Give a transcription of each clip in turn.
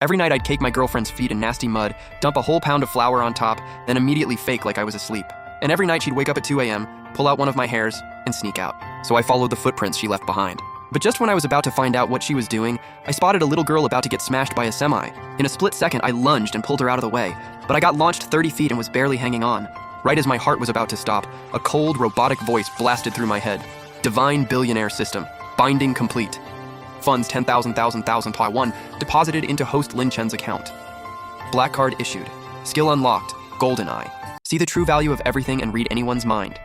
Every night I'd cake my girlfriend's feet in nasty mud, dump a whole pound of flour on top, then immediately fake like I was asleep. And every night she'd wake up at 2 a.m., pull out one of my hairs, and sneak out. So I followed the footprints she left behind. But just when I was about to find out what she was doing, I spotted a little girl about to get smashed by a semi. In a split second, I lunged and pulled her out of the way, but I got launched 30 feet and was barely hanging on. Right as my heart was about to stop, a cold, robotic voice blasted through my head. Divine Billionaire System. Binding complete. Funds 10,000 1 deposited into host Lin Chen's account. Black card issued. Skill unlocked. Golden Eye. See the true value of everything and read anyone's mind.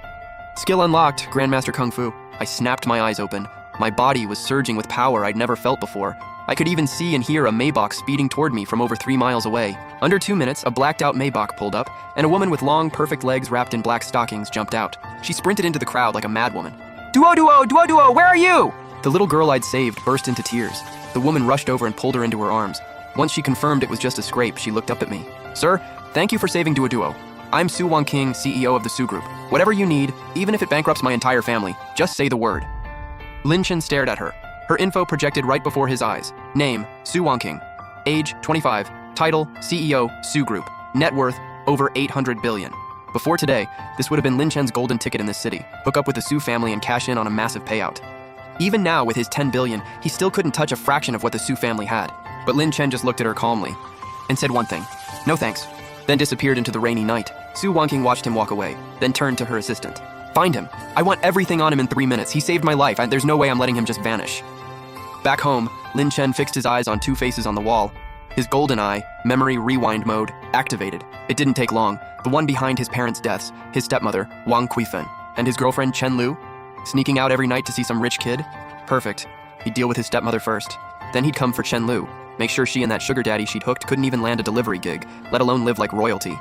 Skill unlocked, Grandmaster Kung Fu. I snapped my eyes open. My body was surging with power I'd never felt before. I could even see and hear a Maybach speeding toward me from over 3 miles away. Under 2 minutes, a blacked-out Maybach pulled up, and a woman with long, perfect legs wrapped in black stockings jumped out. She sprinted into the crowd like a madwoman. Duo, where are you? The little girl I'd saved burst into tears. The woman rushed over and pulled her into her arms. Once she confirmed it was just a scrape, she looked up at me. Sir, thank you for saving Duo. I'm Su Wangking, CEO of the Su Group. Whatever you need, even if it bankrupts my entire family, just say the word. Lin Chen stared at her. Her info projected right before his eyes. Name, Su Wangking. Age, 25. Title, CEO, Su Group. Net worth, over 800 billion. Before today, this would have been Lin Chen's golden ticket in this city. Hook up with the Su family and cash in on a massive payout. Even now, with his 10 billion, he still couldn't touch a fraction of what the Su family had. But Lin Chen just looked at her calmly and said one thing. No thanks. Then disappeared into the rainy night. Su Wangking watched him walk away, then turned to her assistant. Find him. I want everything on him in 3 minutes. He saved my life, and there's no way I'm letting him just vanish. Back home, Lin Chen fixed his eyes on 2 faces on the wall. His golden eye, memory rewind mode, activated. It didn't take long. The one behind his parents' deaths, his stepmother, Wang Kuifen, and his girlfriend, Chen Lu, sneaking out every night to see some rich kid? Perfect. He'd deal with his stepmother first. Then he'd come for Chen Lu, make sure she and that sugar daddy she'd hooked couldn't even land a delivery gig, let alone live like royalty.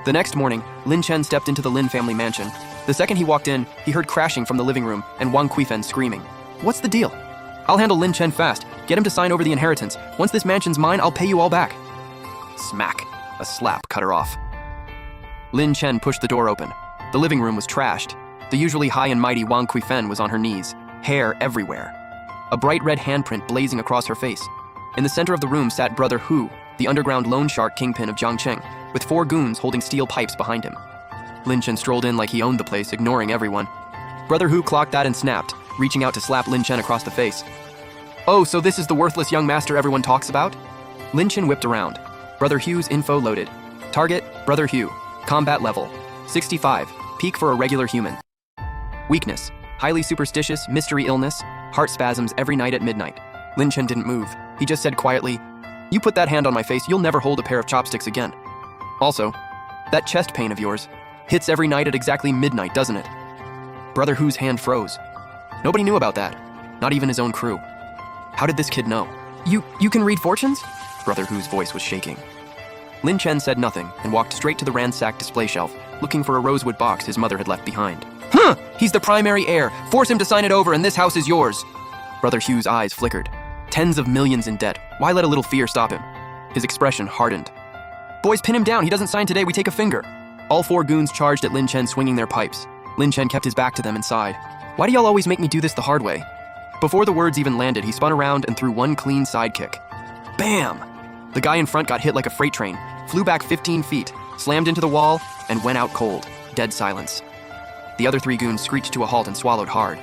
The next morning, Lin Chen stepped into the Lin family mansion. The second he walked in, he heard crashing from the living room and Wang Kuifen screaming. What's the deal? I'll handle Lin Chen fast. Get him to sign over the inheritance. Once this mansion's mine, I'll pay you all back. Smack. A slap cut her off. Lin Chen pushed the door open. The living room was trashed. The usually high and mighty Wang Kuifen was on her knees, hair everywhere. A bright red handprint blazing across her face. In the center of the room sat Brother Hu, the underground loan shark kingpin of Jiangcheng, with 4 goons holding steel pipes behind him. Lin Chen strolled in like he owned the place, ignoring everyone. Brother Hu clocked that and snapped, reaching out to slap Lin Chen across the face. Oh, so this is the worthless young master everyone talks about? Lin Chen whipped around. Brother Hu's info loaded. Target, Brother Hu. Combat level, 65. Peak for a regular human. Weakness, highly superstitious, mystery illness, heart spasms every night at midnight. Lin Chen didn't move. He just said quietly, you put that hand on my face, you'll never hold a pair of chopsticks again. Also, that chest pain of yours hits every night at exactly midnight, doesn't it? Brother Hu's hand froze. Nobody knew about that, not even his own crew. How did this kid know? You can read fortunes? Brother Hu's voice was shaking. Lin Chen said nothing and walked straight to the ransacked display shelf, looking for a rosewood box his mother had left behind. Huh! He's the primary heir. Force him to sign it over and this house is yours. Brother Hu's eyes flickered. Tens of millions in debt. Why let a little fear stop him? His expression hardened. Boys, pin him down. He doesn't sign today. We take a finger. All 4 goons charged at Lin Chen, swinging their pipes. Lin Chen kept his back to them and sighed. Why do y'all always make me do this the hard way? Before the words even landed, he spun around and threw one clean side kick. Bam! The guy in front got hit like a freight train, flew back 15 feet, slammed into the wall, and went out cold. Dead silence. The other 3 goons screeched to a halt and swallowed hard.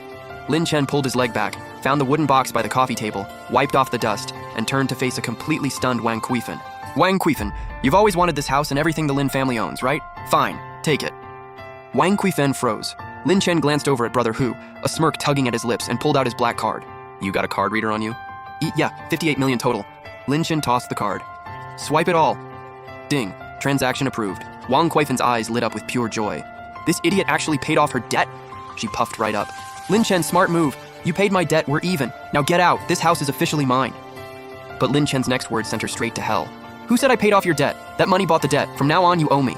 Lin Chen pulled his leg back, found the wooden box by the coffee table, wiped off the dust, and turned to face a completely stunned Wang Kuifen. Wang Kuifen, you've always wanted this house and everything the Lin family owns, right? Fine, take it. Wang Kuifen froze. Lin Chen glanced over at Brother Hu, a smirk tugging at his lips, and pulled out his black card. You got a card reader on you? Yeah, 58 million total. Lin Chen tossed the card. Swipe it all. Ding. Transaction approved. Wang Kuifen's eyes lit up with pure joy. This idiot actually paid off her debt? She puffed right up. Lin Chen, smart move. You paid my debt, we're even. Now get out, this house is officially mine. But Lin Chen's next words sent her straight to hell. Who said I paid off your debt? That money bought the debt. From now on, you owe me.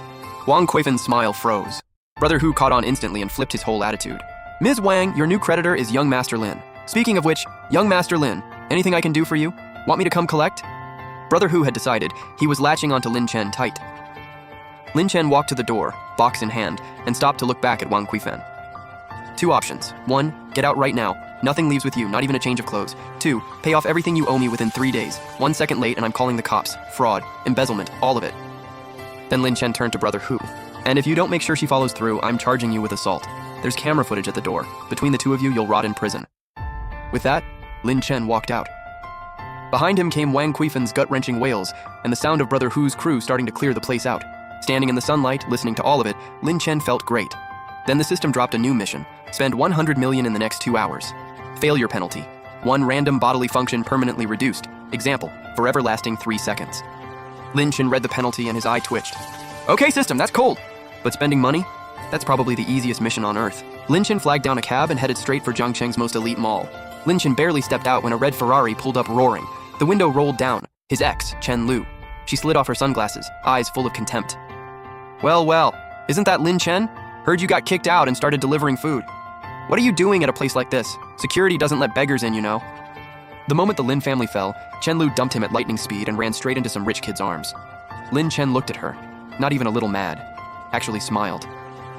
Wang Kuifen's smile froze. Brother Hu caught on instantly and flipped his whole attitude. Ms. Wang, your new creditor is young Master Lin. Speaking of which, young Master Lin, anything I can do for you? Want me to come collect? Brother Hu had decided he was latching onto Lin Chen tight. Lin Chen walked to the door, box in hand, and stopped to look back at Wang Kuifen. 2 options. 1, get out right now. Nothing leaves with you, not even a change of clothes. 2. Pay off everything you owe me within 3 days. 1 second late and I'm calling the cops. Fraud, embezzlement, all of it. Then Lin Chen turned to Brother Hu. And if you don't make sure she follows through, I'm charging you with assault. There's camera footage at the door. Between the two of you, you'll rot in prison. With that, Lin Chen walked out. Behind him came Wang Kuifan's gut-wrenching wails, and the sound of Brother Hu's crew starting to clear the place out. Standing in the sunlight, listening to all of it, Lin Chen felt great. Then the system dropped a new mission. Spend 100 million in the next 2 hours. Failure penalty. 1 random bodily function permanently reduced. Example, forever lasting 3 seconds. Lin Chen read the penalty and his eye twitched. Okay, system, that's cold. But spending money? That's probably the easiest mission on Earth. Lin Chen flagged down a cab and headed straight for Zhangcheng's most elite mall. Lin Chen barely stepped out when a red Ferrari pulled up roaring. The window rolled down. His ex, Chen Lu. She slid off her sunglasses, eyes full of contempt. Well, isn't that Lin Chen? Heard you got kicked out and started delivering food. What are you doing at a place like this? Security doesn't let beggars in, you know. The moment the Lin family fell, Chen Lu dumped him at lightning speed and ran straight into some rich kid's arms. Lin Chen looked at her, not even a little mad. Actually smiled.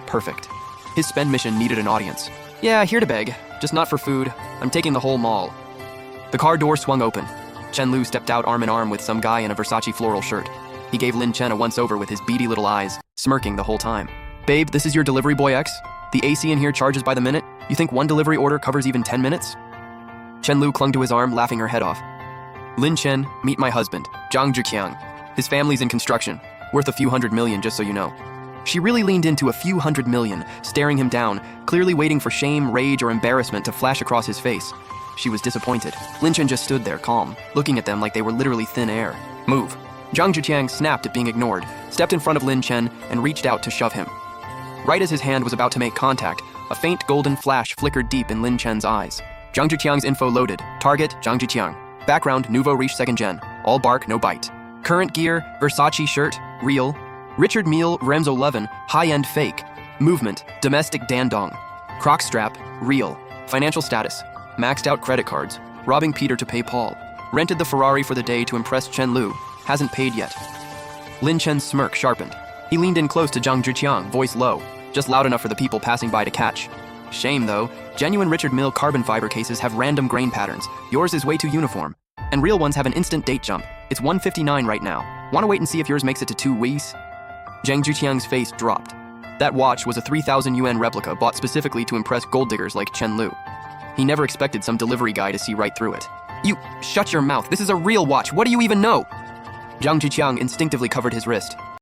Perfect. His spend mission needed an audience. Yeah, here to beg, just not for food. I'm taking the whole mall. The car door swung open. Chen Lu stepped out arm in arm with some guy in a Versace floral shirt. He gave Lin Chen a once-over with his beady little eyes, smirking the whole time. Babe, this is your delivery boy X? The AC in here charges by the minute? You think 1 delivery order covers even 10 minutes? Chen Lu clung to his arm, laughing her head off. Lin Chen, meet my husband, Zhang Zhiqiang. His family's in construction, worth a few hundred million, just so you know. She really leaned into a few hundred million, staring him down, clearly waiting for shame, rage, or embarrassment to flash across his face. She was disappointed. Lin Chen just stood there, calm, looking at them like they were literally thin air. Move. Zhang Zhiqiang snapped at being ignored, stepped in front of Lin Chen, and reached out to shove him. Right as his hand was about to make contact, a faint golden flash flickered deep in Lin Chen's eyes. Zhang Zhiqiang's info loaded. Target, Zhang Zhiqiang. Background, Nouveau Riche 2nd Gen. All bark, no bite. Current gear, Versace shirt, real. Richard Mille, Remzo 11, high-end fake. Movement, domestic dandong. Croc strap, real. Financial status, maxed out credit cards. Robbing Peter to pay Paul. Rented the Ferrari for the day to impress Chen Lu. Hasn't paid yet. Lin Chen's smirk sharpened. He leaned in close to Zhang Zhiqiang, voice low, just loud enough for the people passing by to catch. Shame, though. Genuine Richard Mille carbon fiber cases have random grain patterns. Yours is way too uniform. And real ones have an instant date jump. It's 1:59 right now. Wanna wait and see if yours makes it to 2 weeks? Zhang Zhiqiang's face dropped. That watch was a 3,000 yuan replica bought specifically to impress gold diggers like Chen Lu. He never expected some delivery guy to see right through it. You, shut your mouth. This is a real watch. What do you even know? Zhang Zhiqiang instinctively covered his wrist.